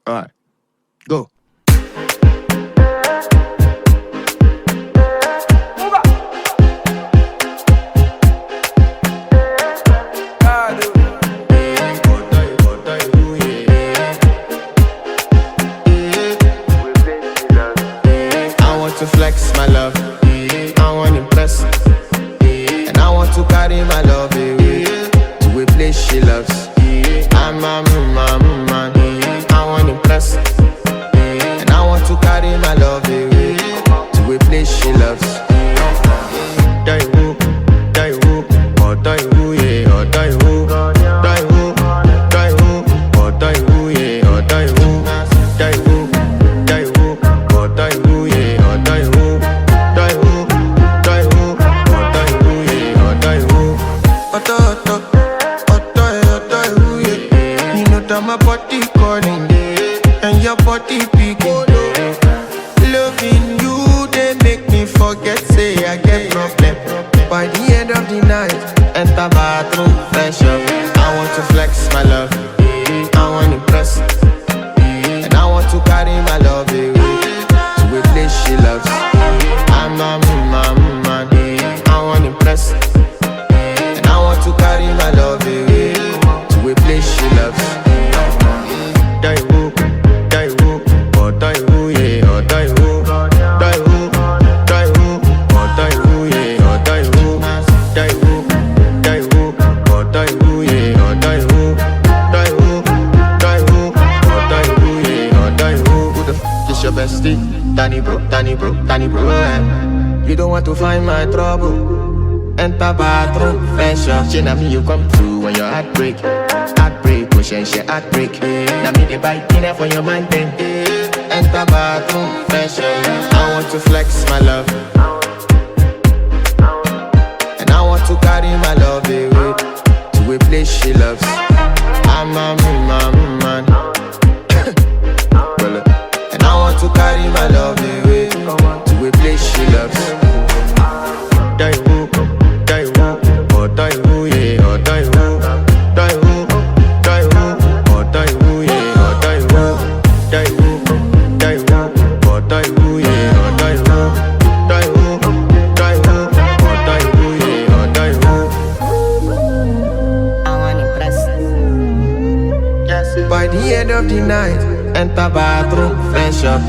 Alright, go. To flex my love, I want to impress, and I want to carry my love away to a place she loves. I'm a man, I want to impress, and I want to carry my love away to a place she loves. Die woo, oh die woo, yeah, oh die woo, die woo, oh die woo, yeah, oh die woo, die woo, oh die woo, yeah. My body calling, and your body picking. Loving you, they make me forget, say I get problem. By the end of the night, enter bathroom, fresh up. I want to flex my love, I want to impress, and I want to carry my love away to a place she loves. I'm a man, I want to impress, and I want to carry my love away to a place she loves. Die woo, oh die woo, yeah, oh die woo, die woo, oh die woo, yeah, oh die woo, die woo, oh die woo, yeah, oh die woo, die woo, oh die woo, yeah, oh die woo. Who the f is your bestie? Danny bro, You don't want to find my trouble. Enter bathroom, fresh up. She na me you come through when your heart break. Push she heartbreak. Now me the bite dinner for your mind then. Enter bathroom, fresh air. I want to flex my love, and I want to carry my love away to a place she loves. I'm a man, and I want to carry my love away to a place she loves. Die woo, oh die woo, yeah, oh die woo, die woo. By the end of the night, enter bathroom, fresh up.